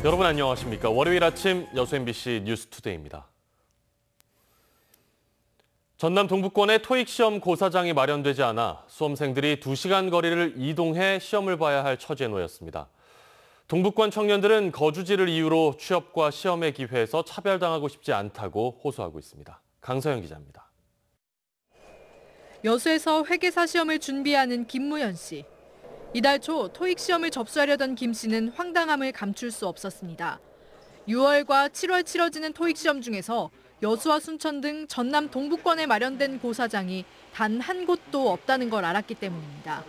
여러분 안녕하십니까? 월요일 아침 여수 MBC 뉴스투데이입니다. 전남 동부권에 토익 시험 고사장이 마련되지 않아 수험생들이 2시간 거리를 이동해 시험을 봐야 할 처지에 놓였습니다. 동부권 청년들은 거주지를 이유로 취업과 시험의 기회에서 차별당하고 싶지 않다고 호소하고 있습니다. 강서영 기자입니다. 여수에서 회계사 시험을 준비하는 김무현 씨. 이달 초 토익 시험을 접수하려던 김 씨는 황당함을 감출 수 없었습니다. 6월과 7월 치러지는 토익 시험 중에서 여수와 순천 등 전남 동부권에 마련된 고사장이 단 한 곳도 없다는 걸 알았기 때문입니다.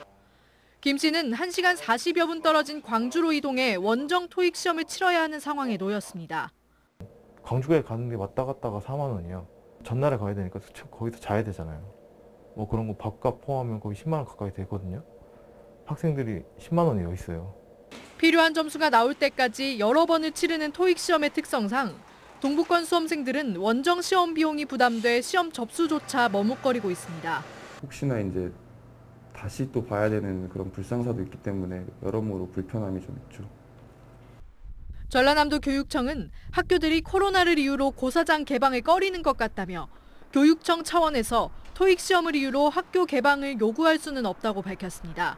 김 씨는 1시간 40여 분 떨어진 광주로 이동해 원정 토익 시험을 치러야 하는 상황에 놓였습니다. 광주에 가는데 왔다 갔다가 4만 원이요. 전날에 가야 되니까 거기서 자야 되잖아요. 뭐 그런 거 밥값 포함하면 거의 10만 원 가까이 되거든요. 학생들이 10만 원이 여기 있어요. 필요한 점수가 나올 때까지 여러 번을 치르는 토익 시험의 특성상 동부권 수험생들은 원정 시험 비용이 부담돼 시험 접수조차 머뭇거리고 있습니다. 혹시나 이제 다시 또 봐야 되는 그런 불상사도 있기 때문에 여러모로 불편함이 좀 있죠. 전라남도 교육청은 학교들이 코로나를 이유로 고사장 개방을 꺼리는 것 같다며 교육청 차원에서 토익 시험을 이유로 학교 개방을 요구할 수는 없다고 밝혔습니다.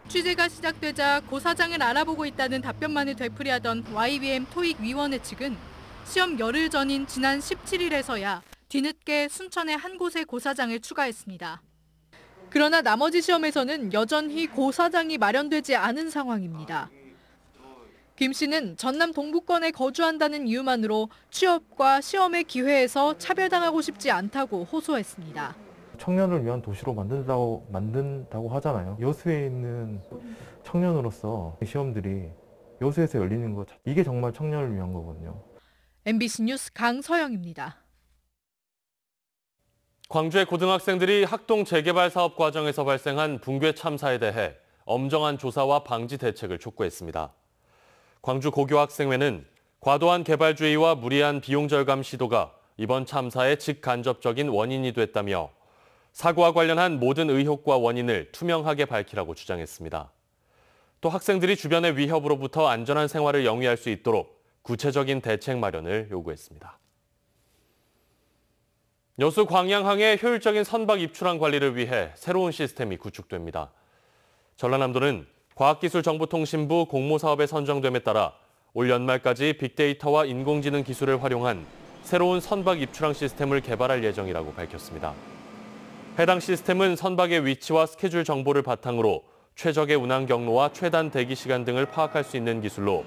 취재가 시작되자 고사장을 알아보고 있다는 답변만을 되풀이하던 YBM 토익 위원회 측은 시험 열흘 전인 지난 17일에서야 뒤늦게 순천의 한 곳에 고사장을 추가했습니다. 그러나 나머지 시험에서는 여전히 고사장이 마련되지 않은 상황입니다. 김 씨는 전남 동부권에 거주한다는 이유만으로 취업과 시험의 기회에서 차별당하고 싶지 않다고 호소했습니다. 청년을 위한 도시로 만든다고 하잖아요. 여수에 있는 청년으로서 시험들이 여수에서 열리는 것, 이게 정말 청년을 위한 거거든요. MBC 뉴스 강서영입니다. 광주의 고등학생들이 학동 재개발 사업 과정에서 발생한 붕괴 참사에 대해 엄정한 조사와 방지 대책을 촉구했습니다. 광주 고교학생회는 과도한 개발주의와 무리한 비용 절감 시도가 이번 참사의 직간접적인 원인이 됐다며 사고와 관련한 모든 의혹과 원인을 투명하게 밝히라고 주장했습니다. 또 학생들이 주변의 위협으로부터 안전한 생활을 영위할 수 있도록 구체적인 대책 마련을 요구했습니다. 여수 광양항의 효율적인 선박 입출항 관리를 위해 새로운 시스템이 구축됩니다. 전라남도는 과학기술정보통신부 공모사업에 선정됨에 따라 올 연말까지 빅데이터와 인공지능 기술을 활용한 새로운 선박 입출항 시스템을 개발할 예정이라고 밝혔습니다. 해당 시스템은 선박의 위치와 스케줄 정보를 바탕으로 최적의 운항 경로와 최단 대기 시간 등을 파악할 수 있는 기술로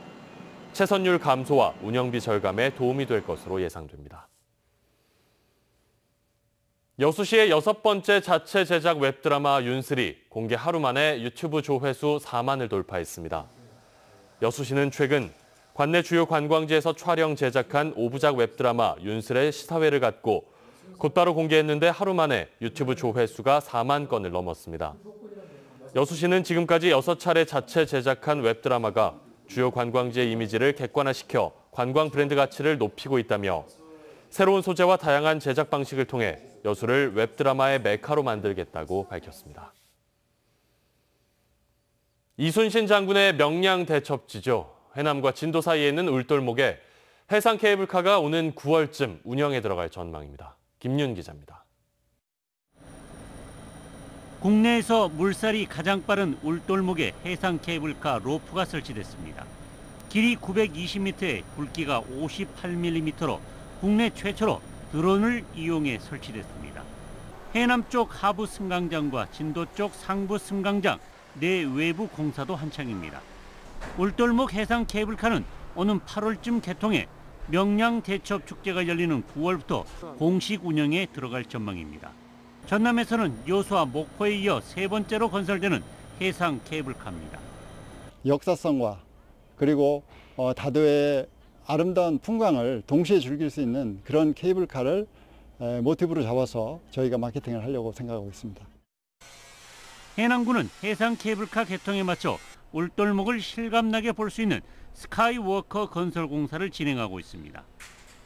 체선율 감소와 운영비 절감에 도움이 될 것으로 예상됩니다. 여수시의 6번째 자체 제작 웹드라마 윤슬이 공개 하루 만에 유튜브 조회수 4만을 돌파했습니다. 여수시는 최근 관내 주요 관광지에서 촬영 제작한 5부작 웹드라마 윤슬의 시사회를 갖고 곧바로 공개했는데 하루 만에 유튜브 조회수가 4만 건을 넘었습니다. 여수시는 지금까지 6차례 자체 제작한 웹드라마가 주요 관광지의 이미지를 객관화시켜 관광 브랜드 가치를 높이고 있다며 새로운 소재와 다양한 제작 방식을 통해 여수를 웹드라마의 메카로 만들겠다고 밝혔습니다. 이순신 장군의 명량 대첩지죠. 해남과 진도 사이에 있는 울돌목에 해상 케이블카가 오는 9월쯤 운영에 들어갈 전망입니다. 김윤 기자입니다. 국내에서 물살이 가장 빠른 울돌목에 해상 케이블카 로프가 설치됐습니다. 길이 920m에 굵기가 58mm로 국내 최초로 드론을 이용해 설치됐습니다. 해남 쪽 하부 승강장과 진도 쪽 상부 승강장 내 외부 공사도 한창입니다. 울돌목 해상 케이블카는 오는 8월쯤 개통해 명량 대첩 축제가 열리는 9월부터 공식 운영에 들어갈 전망입니다. 전남에서는 여수와 목포에 이어 세 번째로 건설되는 해상 케이블카입니다. 역사성과 그리고 다도의 아름다운 풍광을 동시에 즐길 수 있는 그런 케이블카를 모티브로 잡아서 저희가 마케팅을 하려고 생각하고 있습니다. 해남군은 해상 케이블카 개통에 맞춰 울돌목을 실감나게 볼 수 있는 스카이워커 건설 공사를 진행하고 있습니다.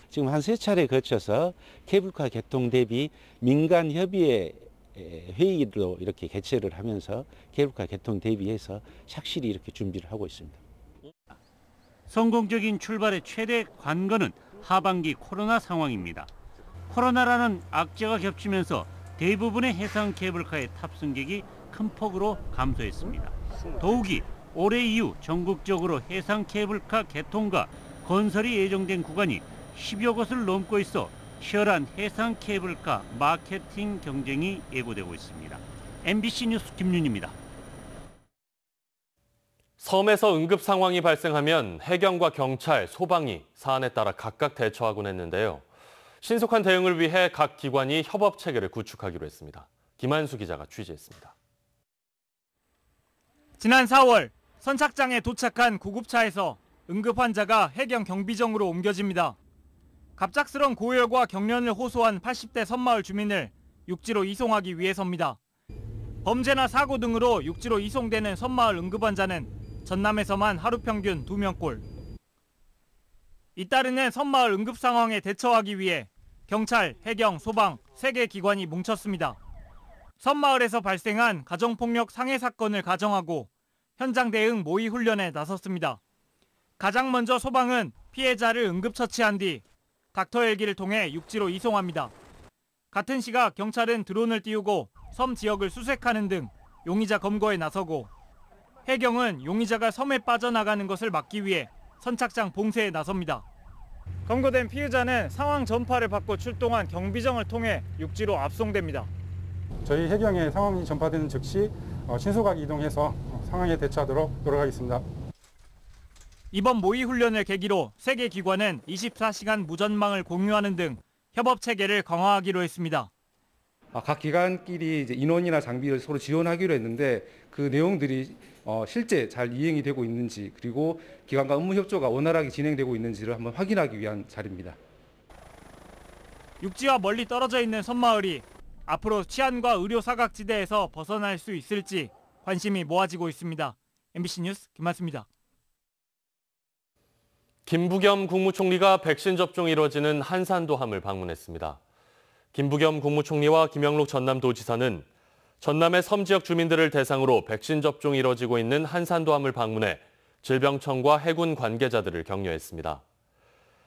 지금 한 3차례 거쳐서 케이블카 개통 대비 민간 협의회 회의도 이렇게 개최를 하면서 케이블카 개통 대비해서 착실히 이렇게 준비를 하고 있습니다. 성공적인 출발의 최대 관건은 하반기 코로나 상황입니다. 코로나라는 악재가 겹치면서 대부분의 해상 케이블카의 탑승객이 큰 폭으로 감소했습니다. 더욱이 올해 이후 전국적으로 해상 케이블카 개통과 건설이 예정된 구간이 10여 곳을 넘고 있어 치열한 해상 케이블카 마케팅 경쟁이 예고되고 있습니다. MBC 뉴스 김윤입니다. 섬에서 응급 상황이 발생하면 해경과 경찰, 소방이 사안에 따라 각각 대처하곤 했는데요. 신속한 대응을 위해 각 기관이 협업 체계를 구축하기로 했습니다. 김한수 기자가 취재했습니다. 지난 4월 선착장에 도착한 구급차에서 응급 환자가 해경 경비정으로 옮겨집니다. 갑작스런 고열과 경련을 호소한 80대 섬마을 주민을 육지로 이송하기 위해서입니다. 범죄나 사고 등으로 육지로 이송되는 섬마을 응급 환자는 전남에서만 하루 평균 2명꼴. 잇따르는 섬마을 응급 상황에 대처하기 위해 경찰, 해경, 소방 3개 기관이 뭉쳤습니다. 섬마을에서 발생한 가정폭력 상해 사건을 가정하고 현장 대응 모의 훈련에 나섰습니다. 가장 먼저 소방은 피해자를 응급처치한 뒤 닥터 헬기를 통해 육지로 이송합니다. 같은 시각 경찰은 드론을 띄우고 섬 지역을 수색하는 등 용의자 검거에 나서고 해경은 용의자가 섬에 빠져나가는 것을 막기 위해 선착장 봉쇄에 나섭니다. 검거된 피의자는 상황 전파를 받고 출동한 경비정을 통해 육지로 압송됩니다. 저희 해경에 상황이 전파되는 즉시 신속하게 이동해서 상황에 대처하도록 노력하겠습니다. 이번 모의 훈련을 계기로 3개 기관은 24시간 무전망을 공유하는 등 협업 체계를 강화하기로 했습니다. 각 기관끼리 이제 인원이나 장비를 서로 지원하기로 했는데 그 내용들이 실제 잘 이행이 되고 있는지, 그리고 기관과 업무 협조가 원활하게 진행되고 있는지를 한번 확인하기 위한 자리입니다. 육지와 멀리 떨어져 있는 섬마을이 앞으로 치안과 의료 사각지대에서 벗어날 수 있을지 관심이 모아지고 있습니다. MBC 뉴스 김한수입니다. 김부겸 국무총리가 백신 접종이 이뤄지는 한산도함을 방문했습니다. 김부겸 국무총리와 김영록 전남도지사는 전남의 섬 지역 주민들을 대상으로 백신 접종이 이뤄지고 있는 한산도함을 방문해 질병청과 해군 관계자들을 격려했습니다.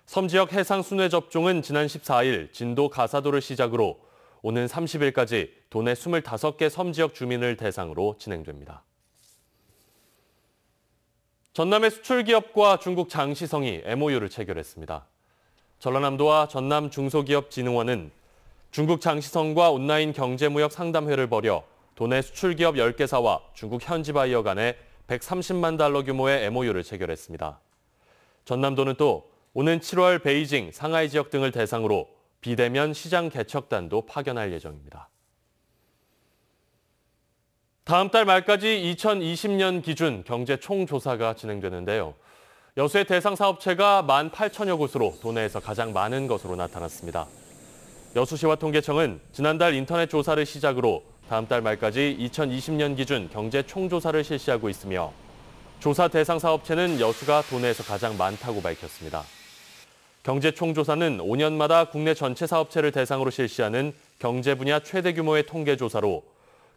섬 지역 해상 순회 접종은 지난 14일 진도 가사도를 시작으로 오는 30일까지 도내 25개 섬 지역 주민을 대상으로 진행됩니다. 전남의 수출기업과 중국 장시성이 MOU를 체결했습니다. 전라남도와 전남 중소기업진흥원은 중국 장시성과 온라인 경제무역 상담회를 벌여 도내 수출기업 10개사와 중국 현지 바이어 간에 130만 달러 규모의 MOU를 체결했습니다. 전남도는 또 오는 7월 베이징, 상하이 지역 등을 대상으로 비대면 시장 개척단도 파견할 예정입니다. 다음 달 말까지 2020년 기준 경제 총조사가 진행되는데요. 여수의 대상 사업체가 18,000여 곳으로 도내에서 가장 많은 것으로 나타났습니다. 여수시와 통계청은 지난달 인터넷 조사를 시작으로 다음 달 말까지 2020년 기준 경제 총조사를 실시하고 있으며 조사 대상 사업체는 여수가 도내에서 가장 많다고 밝혔습니다. 경제 총조사는 5년마다 국내 전체 사업체를 대상으로 실시하는 경제 분야 최대 규모의 통계 조사로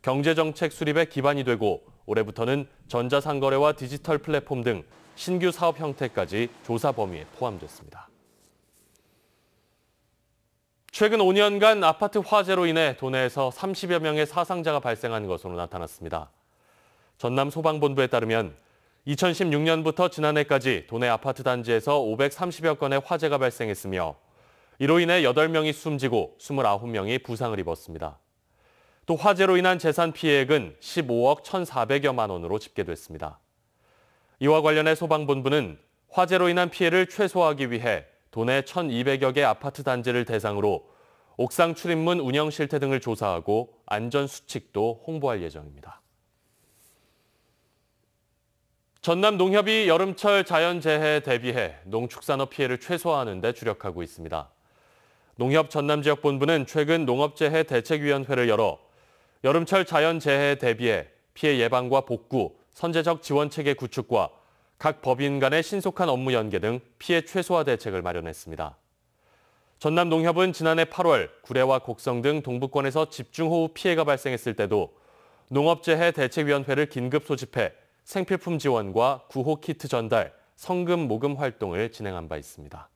경제정책 수립에 기반이 되고 올해부터는 전자상거래와 디지털 플랫폼 등 신규 사업 형태까지 조사 범위에 포함됐습니다. 최근 5년간 아파트 화재로 인해 도내에서 30여 명의 사상자가 발생한 것으로 나타났습니다. 전남 소방본부에 따르면 2016년부터 지난해까지 도내 아파트 단지에서 530여 건의 화재가 발생했으며 이로 인해 8명이 숨지고 29명이 부상을 입었습니다. 또 화재로 인한 재산 피해액은 15억 1,400여만 원으로 집계됐습니다. 이와 관련해 소방본부는 화재로 인한 피해를 최소화하기 위해 도내 1,200여 개 아파트 단지를 대상으로 옥상 출입문 운영 실태 등을 조사하고 안전 수칙도 홍보할 예정입니다. 전남 농협이 여름철 자연재해에 대비해 농축산업 피해를 최소화하는 데 주력하고 있습니다. 농협 전남지역본부는 최근 농업재해 대책위원회를 열어 여름철 자연재해에 대비해 피해 예방과 복구, 선제적 지원체계 구축과 각 법인 간의 신속한 업무 연계 등 피해 최소화 대책을 마련했습니다. 전남농협은 지난해 8월 구례와 곡성 등 동부권에서 집중호우 피해가 발생했을 때도 농업재해 대책위원회를 긴급 소집해 생필품 지원과 구호 키트 전달, 성금 모금 활동을 진행한 바 있습니다.